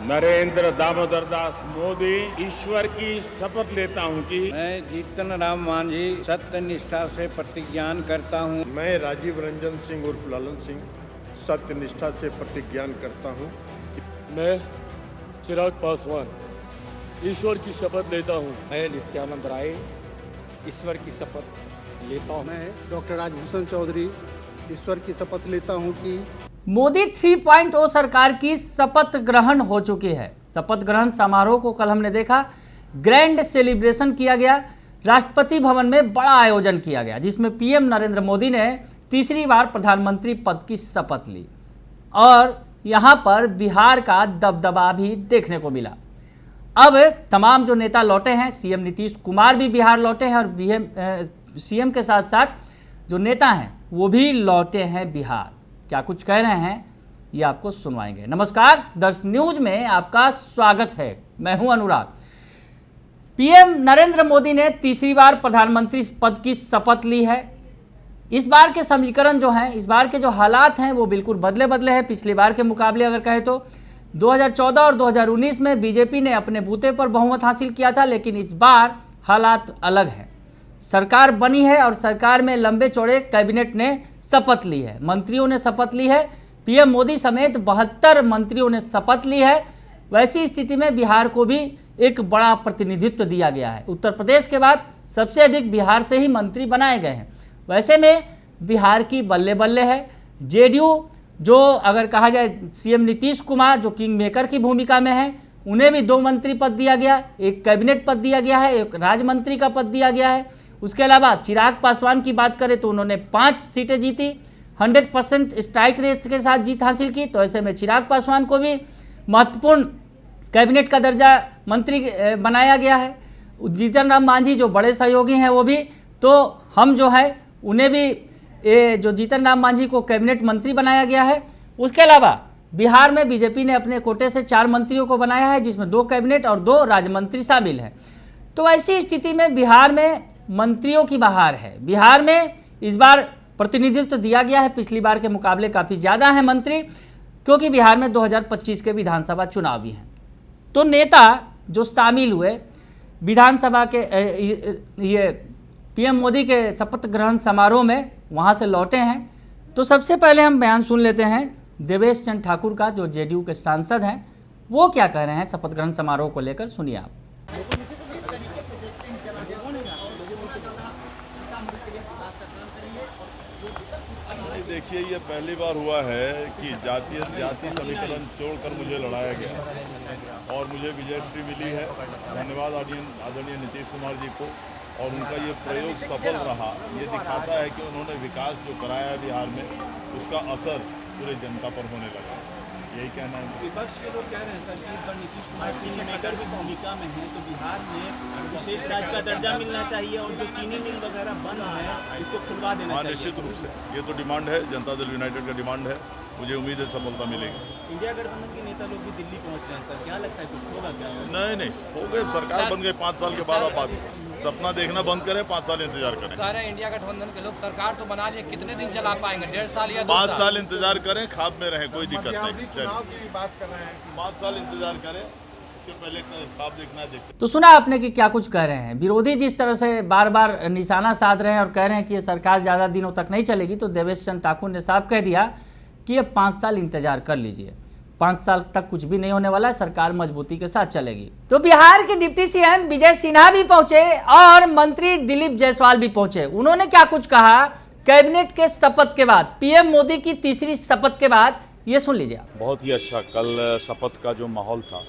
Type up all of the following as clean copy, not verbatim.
नरेंद्र दामोदर दास मोदी ईश्वर की शपथ लेता हूं कि मैं जीतन राम मांझी सत्य निष्ठा से प्रतिज्ञान करता हूं। मैं राजीव रंजन सिंह उर्फ लालन सिंह सत्य निष्ठा से प्रतिज्ञान करता हूं। मैं चिराग पासवान ईश्वर की शपथ लेता हूं। मैं नित्यानंद राय ईश्वर की शपथ लेता हूं। मैं डॉक्टर राजभूषण चौधरी ईश्वर की शपथ लेता हूं कि मोदी 3.0 सरकार की शपथ ग्रहण हो चुकी है। शपथ ग्रहण समारोह को कल हमने देखा, ग्रैंड सेलिब्रेशन किया गया, राष्ट्रपति भवन में बड़ा आयोजन किया गया जिसमें पीएम नरेंद्र मोदी ने तीसरी बार प्रधानमंत्री पद की शपथ ली और यहां पर बिहार का दबदबा भी देखने को मिला। अब तमाम जो नेता लौटे हैं, सीएम नीतीश कुमार भी बिहार लौटे हैं और सीएम के साथ साथ जो नेता हैं वो भी लौटे हैं बिहार। क्या कुछ कह रहे हैं ये आपको सुनवाएंगे। नमस्कार, दर्श न्यूज में आपका स्वागत है। मैं हूं अनुराग। पीएम नरेंद्र मोदी ने तीसरी बार प्रधानमंत्री पद की शपथ ली है। इस बार के समीकरण जो हैं, इस बार के जो हालात हैं वो बिल्कुल बदले हैं पिछली बार के मुकाबले। अगर कहें तो 2014 और 2019 में बीजेपी ने अपने बूते पर बहुमत हासिल किया था, लेकिन इस बार हालात अलग हैं। सरकार बनी है और सरकार में लंबे चौड़े कैबिनेट ने शपथ ली है, मंत्रियों ने शपथ ली है। पीएम मोदी समेत 72 मंत्रियों ने शपथ ली है। वैसी स्थिति में बिहार को भी एक बड़ा प्रतिनिधित्व दिया गया है। उत्तर प्रदेश के बाद सबसे अधिक बिहार से ही मंत्री बनाए गए हैं। वैसे में बिहार की बल्ले बल्ले है। जेडीयू जो अगर कहा जाए सीएम नीतीश कुमार जो किंग मेकर की भूमिका में है, उन्हें भी 2 मंत्री पद दिया गया, एक कैबिनेट पद दिया गया है, एक राज्य मंत्री का पद दिया गया है। उसके अलावा चिराग पासवान की बात करें तो उन्होंने 5 सीटें जीती, 100% स्ट्राइक रेट के साथ जीत हासिल की। तो ऐसे में चिराग पासवान को भी महत्वपूर्ण कैबिनेट का दर्जा मंत्री बनाया गया है। जीतन राम मांझी जो बड़े सहयोगी हैं वो भी, तो हम जो है उन्हें भी जो जीतन राम मांझी को कैबिनेट मंत्री बनाया गया है। उसके अलावा बिहार में बीजेपी ने अपने कोटे से 4 मंत्रियों को बनाया है जिसमें 2 कैबिनेट और 2 राज्य मंत्री शामिल हैं। तो ऐसी स्थिति में बिहार में मंत्रियों की बहार है। बिहार में इस बार प्रतिनिधित्व दिया गया है, पिछली बार के मुकाबले काफ़ी ज़्यादा है मंत्री, क्योंकि बिहार में 2025 के विधानसभा चुनाव भी हैं। तो नेता जो शामिल हुए विधानसभा के ये पीएम मोदी के शपथ ग्रहण समारोह में, वहाँ से लौटे हैं। तो सबसे पहले हम बयान सुन लेते हैं देवेश चंद्र ठाकुर का, जो जेडीयू के सांसद हैं। वो क्या कह रहे हैं शपथ ग्रहण समारोह को लेकर, सुनिए आप। देखिए, ये पहली बार हुआ है कि जाति समीकरण छोड़कर मुझे लड़ाया गया और मुझे विजयश्री मिली है। धन्यवाद आदरणीय नीतीश कुमार जी को। और उनका ये प्रयोग सफल रहा। ये दिखाता है कि उन्होंने विकास जो कराया है बिहार में, उसका असर पूरे जनता पर होने लगा। यही कहना है। विपक्ष के लोग कह रहे हैं सर कि इस बार नीतीश कुमार किंग मेकर की भूमिका में है, तो बिहार में विशेष राज्य का दर्जा मिलना चाहिए और जो चीनी मिल वगैरह बंद है इसको खुलवा देना चाहिए। निश्चित रूप से ये तो डिमांड है, जनता दल यूनाइटेड का डिमांड है। मुझे उम्मीद है सफलता मिलेगी। इंडिया गठबंधन के नेता लोग भी दिल्ली पहुंच रहे हैं सर, क्या लगता है कुछ होगा क्या? नहीं, हो गए, सरकार बन गई 5 साल के बाद। आप सपना देखना बंद करें, 5 साल इंतजार करें। कह रहे हैं इंडिया गठबंधन के लोग सरकार तो बना लिए, कितने दिन चला पाएंगे? 1.5 साल या 5 साल इंतजार करें, खाब में रहें, कोई दिक्कत नहीं। चुनाव की बात कर रहे हैं, 5 साल इंतजार करें, इससे पहले खाब देखना देखते। तो सुना आपने कि क्या कुछ कह रहे हैं। विरोधी जिस तरह से बार बार निशाना साध रहे हैं और कह रहे हैं कि ये सरकार ज़्यादा दिनों तक नहीं चलेगी, तो देवेश चंद्र ठाकुर ने साफ कह दिया कि ये 5 साल इंतजार कर लीजिए। 5 साल तक कुछ भी नहीं होने वाला है, सरकार मजबूती के साथ चलेगी। तो बिहार के डिप्टी सीएम विजय सिन्हा भी पहुंचे और मंत्री दिलीप जायसवाल भी पहुंचे। उन्होंने क्या कुछ कहा कैबिनेट के शपथ के बाद, पीएम मोदी की तीसरी शपथ के बाद, ये सुन लीजिए। बहुत ही अच्छा कल शपथ का जो माहौल था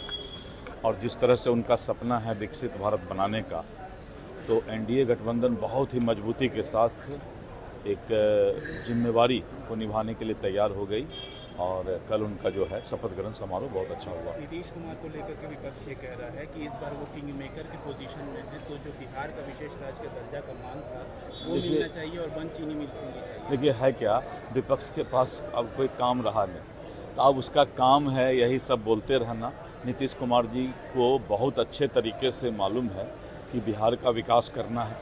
और जिस तरह से उनका सपना है विकसित भारत बनाने का, तो एनडीए गठबंधन बहुत ही मजबूती के साथ एक जिम्मेवारी को निभाने के लिए तैयार हो गई और कल उनका जो है शपथ ग्रहण समारोह बहुत अच्छा हुआ। नीतीश कुमार को लेकर के विपक्ष ये कह रहा है कि इस बार वो किंग मेकर की पोजीशन में है, तो जो बिहार का विशेष राज्य का दर्जा का मांग था वो मिलना चाहिए और बंद चीनी मिल खुलनी चाहिए। देखिए, है क्या, विपक्ष के पास अब कोई काम रहा नहीं, तो अब उसका काम है यही सब बोलते रहना। नीतीश कुमार जी को बहुत अच्छे तरीके से मालूम है कि बिहार का विकास करना है,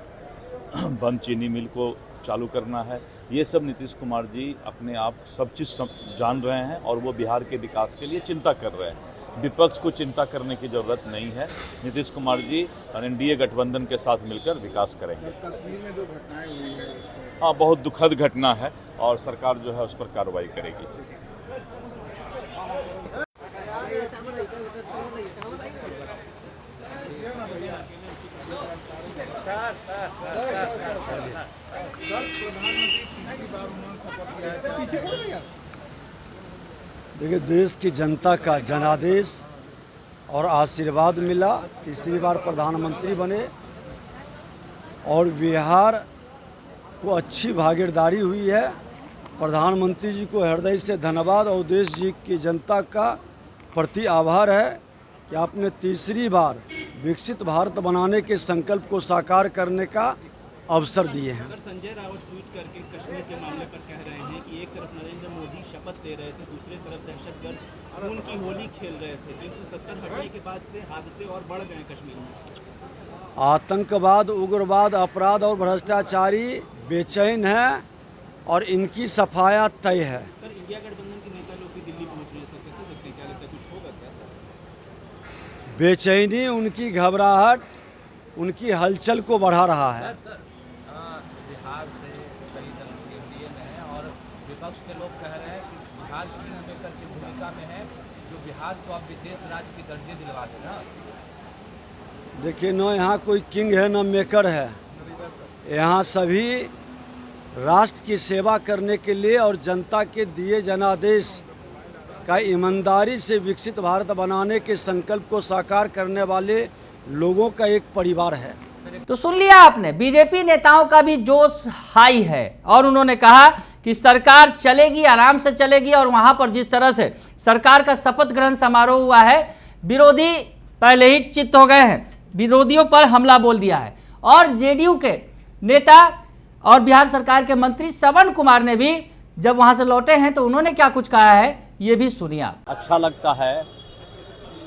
बंद चीनी मिल को चालू करना है, ये सब नीतीश कुमार जी अपने आप सब चीज़ जान रहे हैं और वो बिहार के विकास के लिए चिंता कर रहे हैं। विपक्ष को चिंता करने की जरूरत नहीं है। नीतीश कुमार जी और एनडीए गठबंधन के साथ मिलकर विकास करेंगे। कश्मीर में जो घटनाएं हुई है हाँ, बहुत दुखद घटना है और सरकार जो है उस पर कार्रवाई करेगी। देखिए, देश की जनता का जनादेश और आशीर्वाद मिला, तीसरी बार प्रधानमंत्री बने और बिहार को अच्छी भागीदारी हुई है। प्रधानमंत्री जी को हृदय से धन्यवाद और देश जी की जनता का प्रति आभार है कि आपने तीसरी बार विकसित भारत बनाने के संकल्प को साकार करने का अवसर दिए हैं। सर, संजय राउत ट्वीट करके कश्मीर के मामले पर कह रहे हैं कि एक तरफ नरेंद्र मोदी शपथ ले रहे थे, दूसरी तरफ दहशतगर्द खून की होली खेल रहे थे। 370 हटने के बाद से हादसे और बढ़ गए कश्मीर में। आतंकवाद, उग्रवाद, अपराध और भ्रष्टाचारी बेचैन है और इनकी सफाया तय है। सर, इंडिया गठबंधन के नेता लोग भी दिल्ली पहुंच रहे हैं, सर कैसे देखते हैं, क्या लगता है कुछ होगा क्या सर? बेचैनी, उनकी घबराहट, उनकी हलचल को बढ़ा रहा है। बिहार से कई दल एनडीए में है और विपक्ष के लोग कह रहे हैं कि बिहार किंग मेकर की भूमिका में है, जो बिहार को अब विशेष राज्य की दर्जे दिलवा देना। देखिए, न यहाँ कोई किंग है न मेकर है। यहाँ सभी राष्ट्र की सेवा करने के लिए और जनता के दिए जनादेश का ईमानदारी से विकसित भारत बनाने के संकल्प को साकार करने वाले लोगों का एक परिवार है। तो सुन लिया आपने, बीजेपी नेताओं का भी जोश हाई है और उन्होंने कहा कि सरकार चलेगी, आराम से चलेगी। और वहां पर जिस तरह से सरकार का शपथ ग्रहण समारोह हुआ है, विरोधी पहले ही चित्त हो गए हैं, विरोधियों पर हमला बोल दिया है। और जेडीयू के नेता और बिहार सरकार के मंत्री श्रवण कुमार ने भी जब वहां से लौटे हैं तो उन्होंने क्या कुछ कहा है, ये भी सुनिए। अच्छा लगता है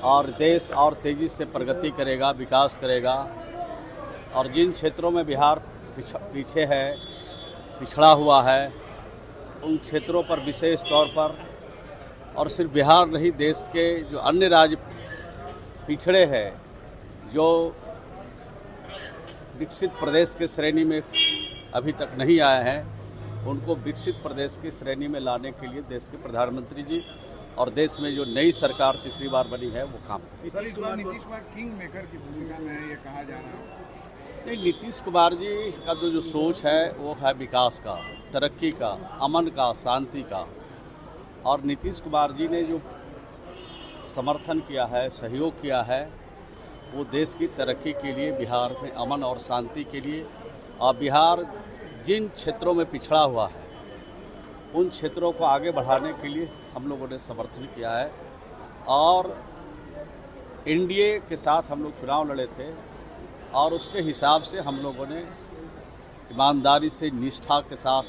और देश और तेजी से प्रगति करेगा, विकास करेगा। और जिन क्षेत्रों में बिहार पीछे है, पिछड़ा हुआ है, उन क्षेत्रों पर विशेष तौर पर, और सिर्फ बिहार नहीं, देश के जो अन्य राज्य पिछड़े हैं, जो विकसित प्रदेश के श्रेणी में अभी तक नहीं आए हैं, उनको विकसित प्रदेश की श्रेणी में लाने के लिए देश के प्रधानमंत्री जी और देश में जो नई सरकार तीसरी बार बनी है वो काम करेगी। सर, इस बार नीतीश कुमार किंग मेकर की भूमिका में है, ये कहा जा रहा है। नहीं, नीतीश कुमार जी का जो सोच है वो है विकास का, तरक्की का, अमन का, शांति का। और नीतीश कुमार जी ने जो समर्थन किया है, सहयोग किया है, वो देश की तरक्की के लिए, बिहार में अमन और शांति के लिए। और बिहार जिन क्षेत्रों में पिछड़ा हुआ है, उन क्षेत्रों को आगे बढ़ाने के लिए हम लोगों ने समर्थन किया है। और एनडीए के साथ हम लोग चुनाव लड़े थे और उसके हिसाब से हम लोगों ने ईमानदारी से, निष्ठा के साथ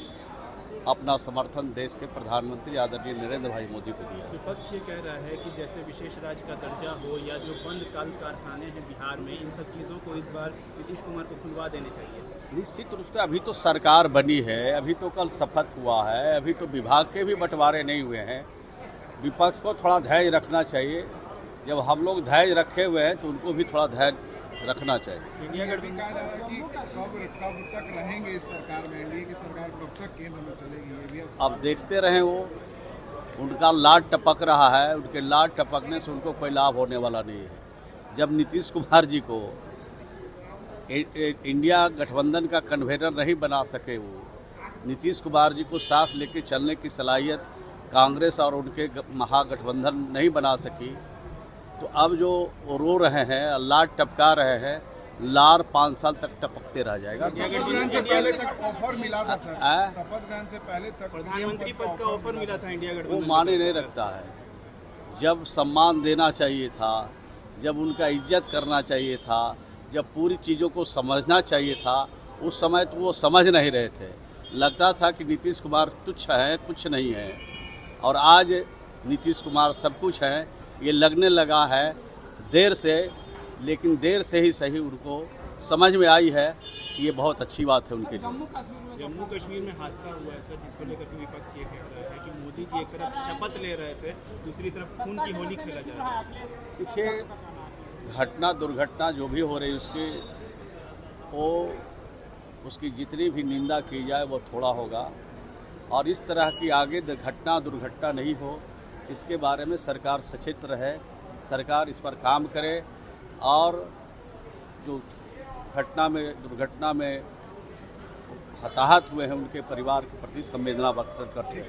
अपना समर्थन देश के प्रधानमंत्री आदरणीय नरेंद्र भाई मोदी को दिया। विपक्ष ये कह रहा है कि जैसे विशेष राज्य का दर्जा हो या जो बंद कल कारखाने हैं बिहार में, इन सब चीज़ों को इस बार नीतीश कुमार को खुलवा देने चाहिए। निश्चित रूप से अभी तो सरकार बनी है, अभी तो कल शपथ हुआ है, अभी तो विभाग के भी बंटवारे नहीं हुए हैं। विपक्ष को थोड़ा धैर्य रखना चाहिए। जब हम लोग धैर्य रखे हुए हैं तो उनको भी थोड़ा धैर्य रखना चाहिए। इंडिया गठबंधन कहा जा रहा है कि कब तक रहेंगे इस सरकार में, एनडीए की सरकार कब तक केंद्र में चलेगी, ये भी अब देखते रहें। वो उनका लाड टपक रहा है, उनके लाड टपकने से उनको कोई लाभ होने वाला नहीं है। जब नीतीश कुमार जी को इंडिया गठबंधन का कन्वेनर नहीं बना सके, वो नीतीश कुमार जी को साथ लेके चलने की सलाहियत कांग्रेस और उनके महागठबंधन नहीं बना सकी, तो अब जो रो रहे हैं, लाड टपका रहे हैं, लार 5 साल तक टपकते रह जाएगा। शपथ ग्रहण से पहले तक ऑफर मिला था सर, शपथ ग्रहण से पहले तक प्रधानमंत्री पद का ऑफर मिला था इंडिया गठबंधन, वो माने नहीं रखता है। जब सम्मान देना चाहिए था, जब उनका इज्जत करना चाहिए था, जब पूरी चीज़ों को समझना चाहिए था, उस समय तो वो समझ नहीं रहे थे। लगता था कि नीतीश कुमार तुच्छ है, कुछ नहीं है। और आज नीतीश कुमार सब कुछ है, ये लगने लगा है देर से, लेकिन देर से ही सही उनको समझ में आई है कि ये बहुत अच्छी बात है उनके लिए। जम्मू कश्मीर में हादसा हुआ है सर, जिसको लेकर के विपक्ष ये कह रहा है कि मोदी जी एक तरफ शपथ ले रहे थे, दूसरी तरफ खून की होली खेला जा रहा है। देखिए घटना दुर्घटना जो भी हो रही उसकी उसकी जितनी भी निंदा की जाए वो थोड़ा होगा, और इस तरह की आगे घटना दुर्घटना नहीं हो इसके बारे में सरकार सचेत रहे, सरकार इस पर काम करे और जो दुर्घटना में हताहत हुए हैं उनके परिवार के प्रति संवेदना व्यक्त करते हैं।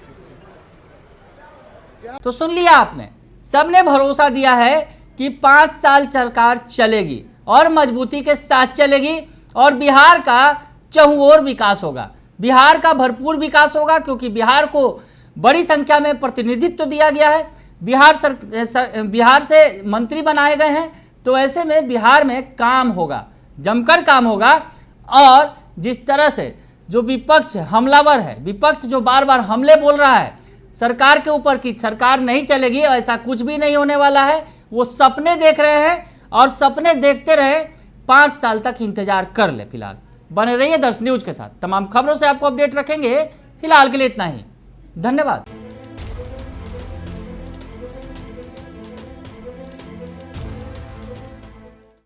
तो सुन लिया आपने, सबने भरोसा दिया है कि 5 साल सरकार चलेगी और मजबूती के साथ चलेगी और बिहार का चहुओर विकास होगा, बिहार का भरपूर विकास होगा, क्योंकि बिहार को बड़ी संख्या में प्रतिनिधित्व दिया गया है, बिहार से मंत्री बनाए गए हैं, तो ऐसे में बिहार में काम होगा, जमकर काम होगा। और जिस तरह से जो विपक्ष हमलावर है, विपक्ष जो बार बार हमले बोल रहा है सरकार के ऊपर कि सरकार नहीं चलेगी, ऐसा कुछ भी नहीं होने वाला है। वो सपने देख रहे हैं और सपने देखते रहे, 5 साल तक इंतजार कर ले। फिलहाल बने रहिए दर्श न्यूज के साथ, तमाम खबरों से आपको अपडेट रखेंगे। फिलहाल के लिए इतना ही, धन्यवाद।